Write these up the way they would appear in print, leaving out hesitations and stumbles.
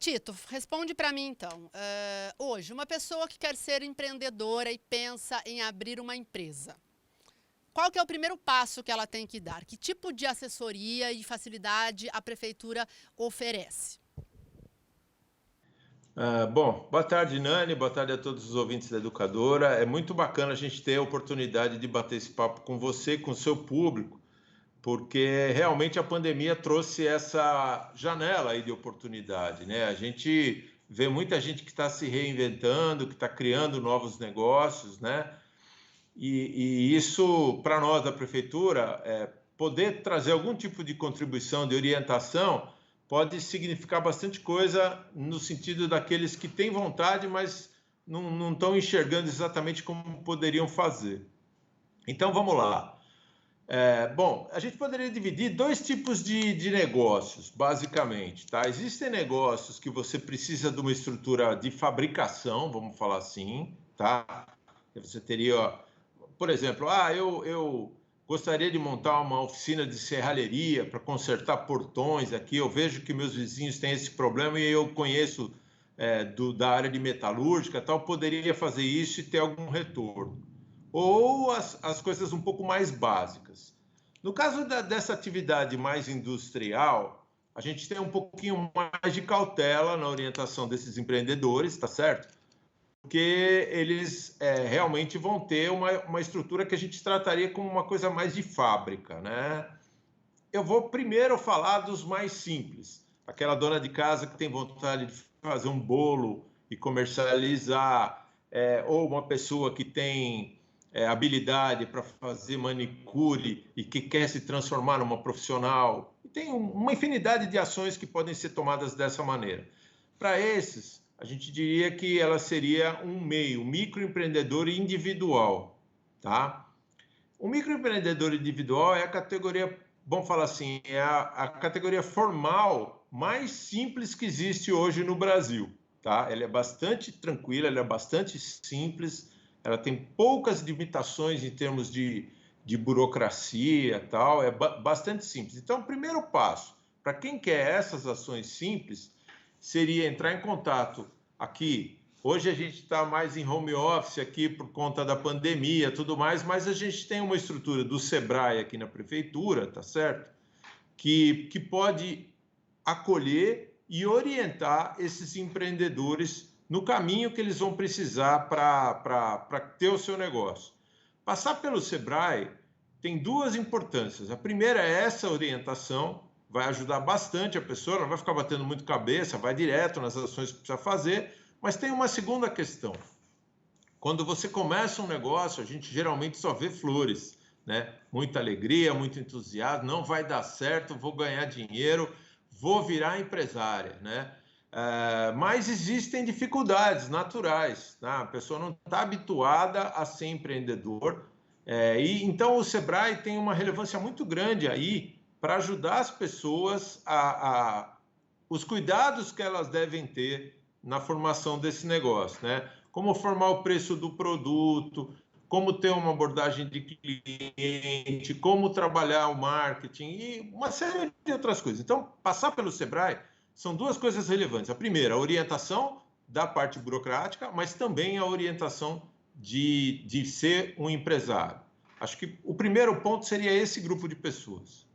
Tito, responde para mim então. Hoje, uma pessoa que quer ser empreendedora e pensa em abrir uma empresa, qual que é o primeiro passo que ela tem que dar? Que tipo de assessoria e facilidade a prefeitura oferece? Bom, boa tarde, Nani, boa tarde a todos os ouvintes da Educadora. É muito bacana a gente ter a oportunidade de bater esse papo com você, com o seu público, porque realmente a pandemia trouxe essa janela aí de oportunidade, né? A gente vê muita gente que está se reinventando, que está criando novos negócios, né? E isso, para nós da prefeitura, poder trazer algum tipo de contribuição, de orientação, pode significar bastante coisa no sentido daqueles que têm vontade, mas não estão enxergando exatamente como poderiam fazer. Então, vamos lá. Bom, a gente poderia dividir dois tipos de negócios, basicamente, tá? Existem negócios que você precisa de uma estrutura de fabricação, vamos falar assim, tá? Você teria, por exemplo, eu gostaria de montar uma oficina de serralheria para consertar portões aqui. Eu vejo que meus vizinhos têm esse problema e eu conheço da área de metalúrgica, tal, poderia fazer isso e ter algum retorno. Ou as coisas um pouco mais básicas. No caso dessa atividade mais industrial, a gente tem um pouquinho mais de cautela na orientação desses empreendedores, tá certo? Porque eles realmente vão ter uma estrutura que a gente trataria como uma coisa mais de fábrica, né? Eu vou primeiro falar dos mais simples. Aquela dona de casa que tem vontade de fazer um bolo e comercializar, ou uma pessoa que tem habilidade para fazer manicure e que quer se transformar numa profissional. E tem uma infinidade de ações que podem ser tomadas dessa maneira. Para esses, a gente diria que ela seria um microempreendedor individual, tá? O microempreendedor individual é a categoria, vamos falar assim, é a categoria formal mais simples que existe hoje no Brasil, tá? Ela é bastante tranquila, ela é bastante simples, ela tem poucas limitações em termos de burocracia, tal, é bastante simples. Então, o primeiro passo para quem quer essas ações simples seria entrar em contato aqui. Hoje a gente está mais em home office aqui por conta da pandemia, tudo mais, mas a gente tem uma estrutura do Sebrae aqui na prefeitura, tá certo? Que pode acolher e orientar esses empreendedores no caminho que eles vão precisar para ter o seu negócio. Passar pelo Sebrae tem duas importâncias. A primeira é essa orientação, vai ajudar bastante a pessoa, não vai ficar batendo muito cabeça, vai direto nas ações que precisa fazer, mas tem uma segunda questão. Quando você começa um negócio, a gente geralmente só vê flores, né? Muita alegria, muito entusiasmo, não vai dar certo, vou ganhar dinheiro, vou virar empresária, né? Mas existem dificuldades naturais, tá? A pessoa não está habituada a ser empreendedor, e então o Sebrae tem uma relevância muito grande aí para ajudar as pessoas os cuidados que elas devem ter na formação desse negócio, né? Como formar o preço do produto, como ter uma abordagem de cliente, como trabalhar o marketing e uma série de outras coisas. Então, passar pelo Sebrae são duas coisas relevantes. A primeira, a orientação da parte burocrática, mas também a orientação de ser um empresário. Acho que o primeiro ponto seria esse grupo de pessoas.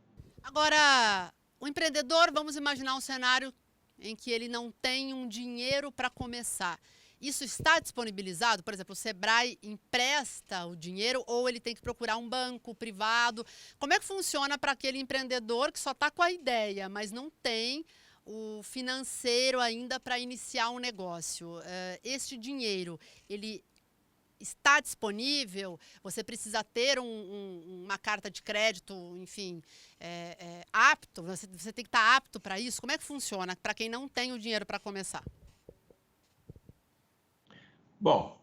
Agora, o empreendedor, vamos imaginar um cenário em que ele não tem um dinheiro para começar. Isso está disponibilizado? Por exemplo, o Sebrae empresta o dinheiro ou ele tem que procurar um banco privado? Como é que funciona para aquele empreendedor que só está com a ideia, mas não tem o financeiro ainda para iniciar um negócio? Este dinheiro, ele está disponível? Você precisa ter uma carta de crédito, enfim, apto? Você tem que estar apto para isso? Como é que funciona para quem não tem o dinheiro para começar? Bom,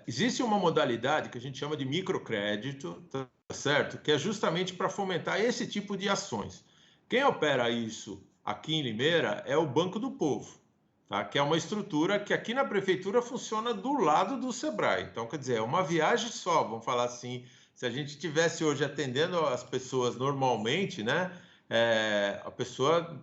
existe uma modalidade que a gente chama de microcrédito, tá certo? Que é justamente para fomentar esse tipo de ações. Quem opera isso aqui em Limeira é o Banco do Povo, tá? Que é uma estrutura que aqui na prefeitura funciona do lado do Sebrae. Então, quer dizer, é uma viagem só, vamos falar assim. Se a gente estivesse hoje atendendo as pessoas normalmente, né? A pessoa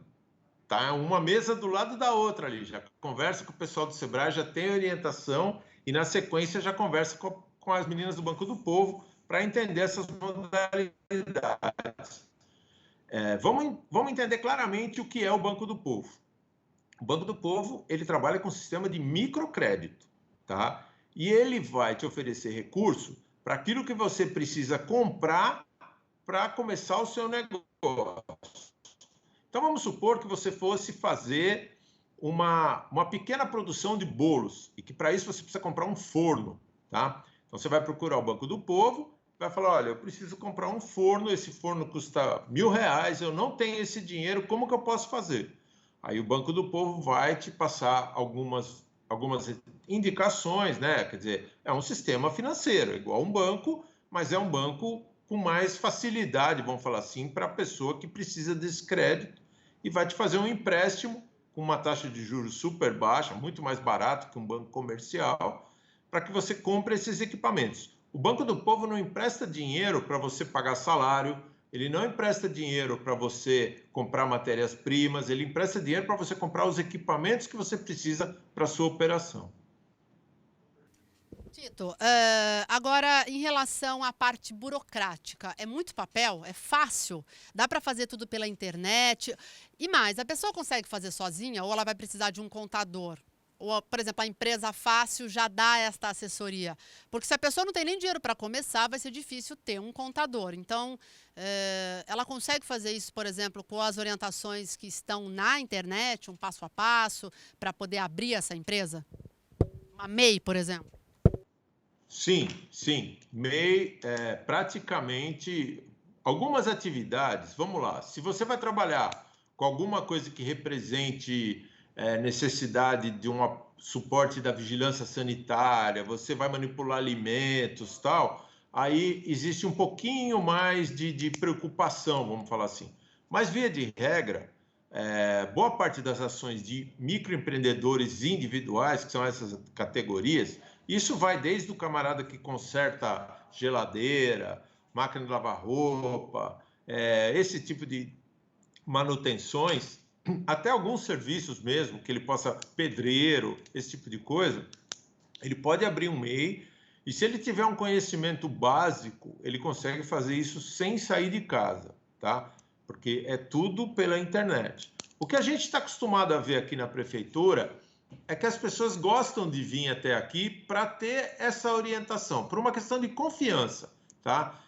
tá uma mesa do lado da outra ali, já conversa com o pessoal do Sebrae, já tem orientação e na sequência já conversa com as meninas do Banco do Povo para entender essas modalidades. Vamos entender claramente o que é o Banco do Povo. O Banco do Povo, ele trabalha com um sistema de microcrédito, tá? E ele vai te oferecer recurso para aquilo que você precisa comprar para começar o seu negócio. Então, vamos supor que você fosse fazer uma pequena produção de bolos e que para isso você precisa comprar um forno, tá? Então, você vai procurar o Banco do Povo, vai falar, olha, eu preciso comprar um forno, esse forno custa R$1.000, eu não tenho esse dinheiro, como que eu posso fazer? Aí o Banco do Povo vai te passar algumas indicações, né? Quer dizer, é um sistema financeiro, igual um banco, mas é um banco com mais facilidade, vamos falar assim, para a pessoa que precisa desse crédito e vai te fazer um empréstimo com uma taxa de juros super baixa, muito mais barato que um banco comercial, para que você compre esses equipamentos. O Banco do Povo não empresta dinheiro para você pagar salário, ele não empresta dinheiro para você comprar matérias-primas, ele empresta dinheiro para você comprar os equipamentos que você precisa para a sua operação. Tito, agora em relação à parte burocrática, é muito papel? É fácil? Dá para fazer tudo pela internet? E mais, a pessoa consegue fazer sozinha ou ela vai precisar de um contador? Ou, por exemplo, a empresa fácil já dá esta assessoria? Porque se a pessoa não tem nem dinheiro para começar, vai ser difícil ter um contador. Então, ela consegue fazer isso, por exemplo, com as orientações que estão na internet, um passo a passo, para poder abrir essa empresa? Uma MEI, por exemplo? Sim, sim. MEI é praticamente algumas atividades. Vamos lá. Se você vai trabalhar com alguma coisa que represente necessidade de um suporte da vigilância sanitária, você vai manipular alimentos, tal, aí existe um pouquinho mais de preocupação, vamos falar assim. Mas via de regra, boa parte das ações de microempreendedores individuais, que são essas categorias, isso vai desde o camarada que conserta geladeira, máquina de lavar roupa, esse tipo de manutenções, até alguns serviços mesmo, que ele possa, pedreiro, esse tipo de coisa, ele pode abrir um MEI e se ele tiver um conhecimento básico, ele consegue fazer isso sem sair de casa, tá? Porque é tudo pela internet. O que a gente está acostumado a ver aqui na prefeitura é que as pessoas gostam de vir até aqui para ter essa orientação, por uma questão de confiança, tá?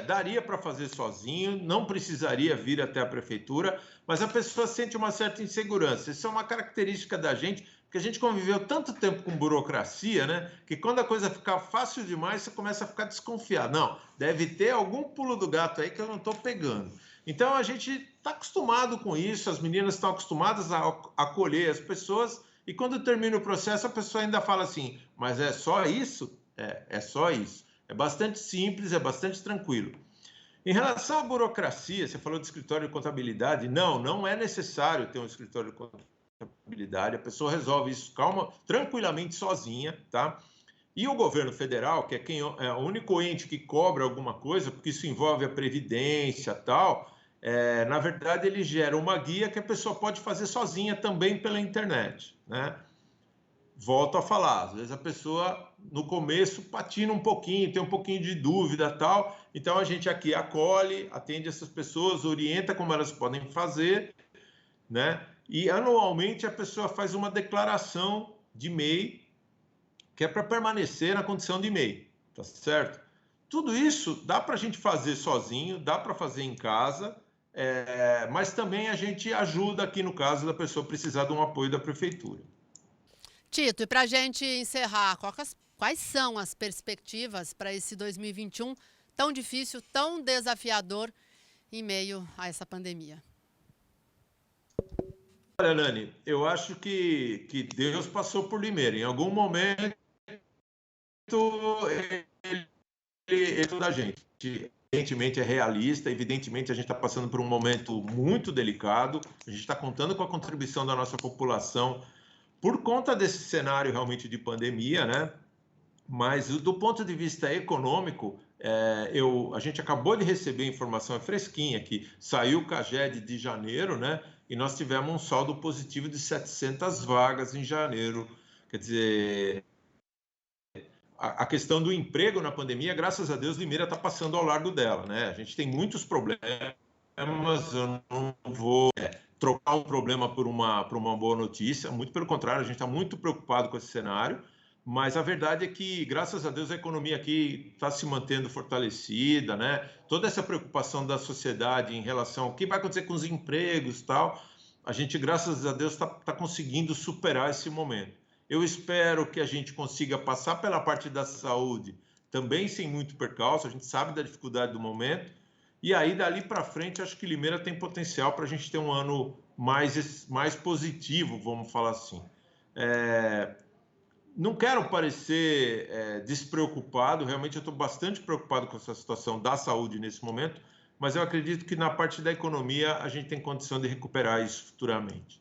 Daria para fazer sozinho, não precisaria vir até a prefeitura, mas a pessoa sente uma certa insegurança. Isso é uma característica da gente, porque a gente conviveu tanto tempo com burocracia, né? Que quando a coisa ficar fácil demais, você começa a ficar desconfiado. Não, deve ter algum pulo do gato aí que eu não estou pegando. Então a gente está acostumado com isso, as meninas estão acostumadas a acolher as pessoas, e quando termina o processo, a pessoa ainda fala assim, mas é só isso? É só isso. É bastante simples, é bastante tranquilo. Em relação à burocracia, você falou de escritório de contabilidade. Não é necessário ter um escritório de contabilidade. A pessoa resolve isso tranquilamente sozinha, tá? E o governo federal, que é o único ente que cobra alguma coisa, porque isso envolve a previdência e tal, na verdade ele gera uma guia que a pessoa pode fazer sozinha também pela internet, né? Volto a falar, às vezes a pessoa no começo patina um pouquinho, tem um pouquinho de dúvida tal, então a gente aqui acolhe, atende essas pessoas, orienta como elas podem fazer, né? E anualmente a pessoa faz uma declaração de MEI, que é para permanecer na condição de MEI, tá certo? Tudo isso dá para a gente fazer sozinho, dá para fazer em casa, mas também a gente ajuda aqui no caso da pessoa precisar de um apoio da prefeitura. Tito, e para a gente encerrar, quais são as perspectivas para esse 2021 tão difícil, tão desafiador em meio a essa pandemia? Olha, Nani, eu acho que Deus passou por limeira. Em algum momento, ele da gente. Evidentemente é realista, evidentemente a gente está passando por um momento muito delicado, a gente está contando com a contribuição da nossa população por conta desse cenário realmente de pandemia, né? Mas do ponto de vista econômico, a gente acabou de receber informação fresquinha que saiu o CAGED de janeiro, né? e nós tivemos um saldo positivo de 700 vagas em janeiro. Quer dizer, a questão do emprego na pandemia, graças a Deus, Limeira está passando ao largo dela, né? A gente tem muitos problemas, eu não vou trocar o problema por uma boa notícia, muito pelo contrário, a gente está muito preocupado com esse cenário, mas a verdade é que, graças a Deus, a economia aqui está se mantendo fortalecida, né? Toda essa preocupação da sociedade em relação ao que vai acontecer com os empregos e tal, a gente, graças a Deus, está conseguindo superar esse momento. Eu espero que a gente consiga passar pela parte da saúde também sem muito percalço, a gente sabe da dificuldade do momento, e aí dali para frente acho que Limeira tem potencial para a gente ter um ano mais positivo, vamos falar assim. Não quero parecer despreocupado, realmente eu estou bastante preocupado com essa situação da saúde nesse momento, mas eu acredito que na parte da economia a gente tem condição de recuperar isso futuramente.